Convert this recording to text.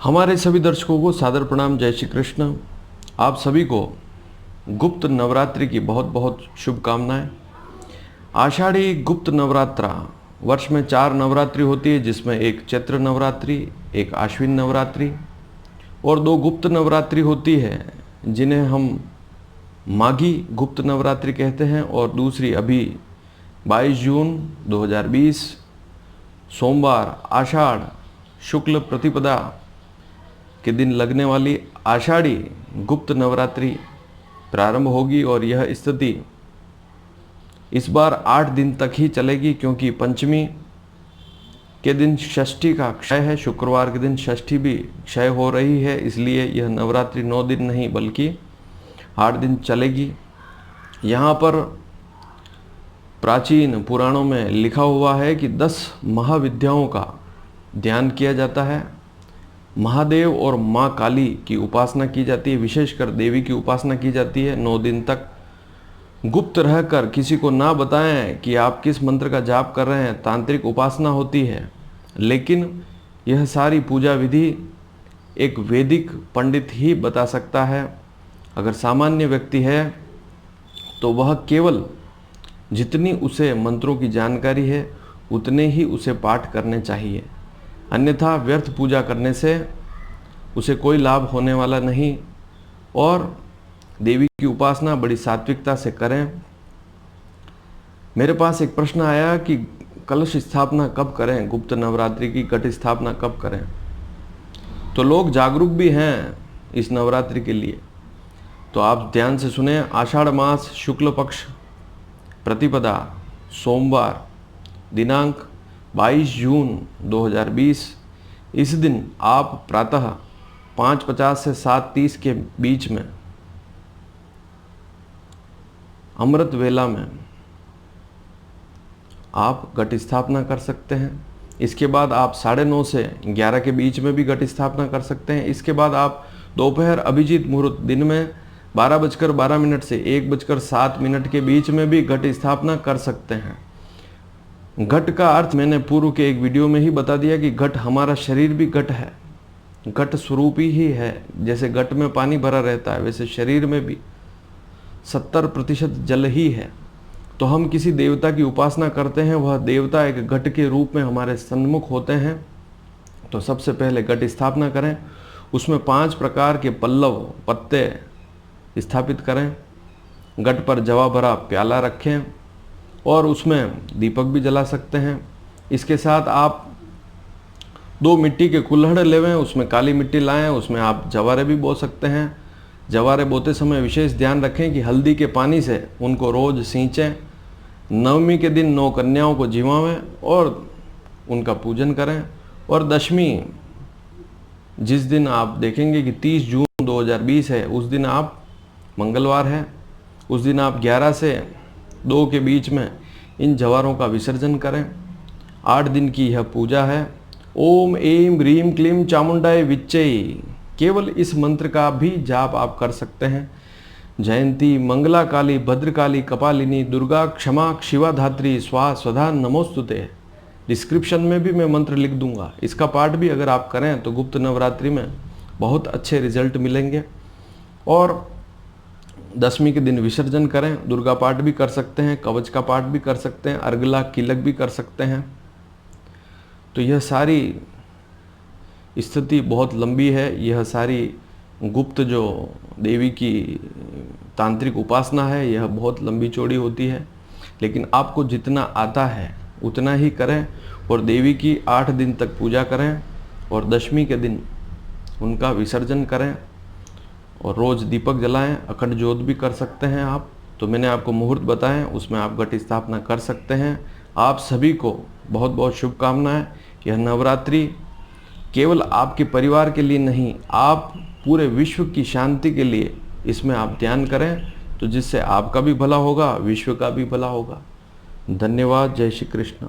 हमारे सभी दर्शकों को सादर प्रणाम, जय श्री कृष्ण। आप सभी को गुप्त नवरात्रि की बहुत बहुत शुभकामनाएं। आषाढ़ी गुप्त नवरात्रा वर्ष में 4 नवरात्रि होती है, जिसमें एक चैत्र नवरात्रि, एक आश्विन नवरात्रि और 2 गुप्त नवरात्रि होती है, जिन्हें हम माघी गुप्त नवरात्रि कहते हैं। और दूसरी अभी 22 जून 2020 सोमवार आषाढ़ शुक्ल प्रतिपदा के दिन लगने वाली आषाढ़ी गुप्त नवरात्रि प्रारंभ होगी। और यह स्थिति इस बार 8 दिन तक ही चलेगी, क्योंकि पंचमी के दिन षष्ठी का क्षय है, शुक्रवार के दिन षष्ठी भी क्षय हो रही है। इसलिए यह नवरात्रि 9 दिन नहीं बल्कि 8 दिन चलेगी। यहाँ पर प्राचीन पुराणों में लिखा हुआ है कि 10 महाविद्याओं का ध्यान किया जाता है। महादेव और माँ काली की उपासना की जाती है, विशेषकर देवी की उपासना की जाती है। 9 दिन तक गुप्त रहकर किसी को ना बताएं कि आप किस मंत्र का जाप कर रहे हैं, तांत्रिक उपासना होती है। लेकिन यह सारी पूजा विधि एक वैदिक पंडित ही बता सकता है। अगर सामान्य व्यक्ति है तो वह केवल जितनी उसे मंत्रों की जानकारी है उतने ही उसे पाठ करने चाहिए, अन्यथा व्यर्थ पूजा करने से उसे कोई लाभ होने वाला नहीं। और देवी की उपासना बड़ी सात्विकता से करें। मेरे पास एक प्रश्न आया कि कलश स्थापना कब करें, गुप्त नवरात्रि की घट स्थापना कब करें। तो लोग जागरूक भी हैं इस नवरात्रि के लिए, तो आप ध्यान से सुने। आषाढ़ मास शुक्ल पक्ष प्रतिपदा सोमवार दिनांक 22 जून 2020 इस दिन आप प्रातः 5:50 से 7:30 के बीच में अमृत वेला में आप घट स्थापना कर सकते हैं। इसके बाद आप 9:30 से 11 के बीच में भी घट स्थापना कर सकते हैं। इसके बाद आप दोपहर अभिजीत मुहूर्त दिन में 12:12 से 1:07 के बीच में भी घट स्थापना कर सकते हैं। घट का अर्थ मैंने पूर्व के एक वीडियो में ही बता दिया कि घट, हमारा शरीर भी घट है, घट स्वरूपी ही है। जैसे घट में पानी भरा रहता है, वैसे शरीर में भी 70% जल ही है। तो हम किसी देवता की उपासना करते हैं, वह देवता एक घट के रूप में हमारे सन्मुख होते हैं। तो सबसे पहले घट स्थापना करें, उसमें 5 प्रकार के पल्लव पत्ते स्थापित करें। घट पर जवा भरा प्याला रखें और उसमें दीपक भी जला सकते हैं। इसके साथ आप 2 मिट्टी के कुल्हड़ लेवें, उसमें काली मिट्टी लाएं, उसमें आप जवारे भी बो सकते हैं। जवारे बोते समय विशेष ध्यान रखें कि हल्दी के पानी से उनको रोज सींचें। नवमी के दिन 9 कन्याओं को जिवावें और उनका पूजन करें। और दशमी जिस दिन आप देखेंगे कि 30 जून 2020 है, उस दिन आप मंगलवार है, उस दिन आप 11 से 2 के बीच में इन जवारों का विसर्जन करें। 8 दिन की यह पूजा है। ओम ऐं ह्रीं क्लीं चामुंडाय विच्चै, केवल इस मंत्र का भी जाप आप कर सकते हैं। जयंती मंगला काली भद्रकाली कपालिनी दुर्गा क्षमा शिवा धात्री स्वाहा स्वधा नमोस्तुते। डिस्क्रिप्शन में भी मैं मंत्र लिख दूंगा, इसका पाठ भी अगर आप करें तो गुप्त नवरात्रि में बहुत अच्छे रिजल्ट मिलेंगे। और दशमी के दिन विसर्जन करें। दुर्गा पाठ भी कर सकते हैं, कवच का पाठ भी कर सकते हैं, अर्गला किलक भी कर सकते हैं। तो यह सारी स्थिति बहुत लंबी है। यह सारी गुप्त जो देवी की तांत्रिक उपासना है, यह बहुत लंबी चौड़ी होती है। लेकिन आपको जितना आता है उतना ही करें और देवी की 8 दिन तक पूजा करें और दशमी के दिन उनका विसर्जन करें और रोज़ दीपक जलाएं। अखंड ज्योत भी कर सकते हैं आप। तो मैंने आपको मुहूर्त बताएं, उसमें आप घट स्थापना कर सकते हैं। आप सभी को बहुत बहुत शुभकामनाएं। यह नवरात्रि केवल आपके परिवार के लिए नहीं, आप पूरे विश्व की शांति के लिए इसमें आप ध्यान करें, तो जिससे आपका भी भला होगा, विश्व का भी भला होगा। धन्यवाद। जय श्री कृष्ण।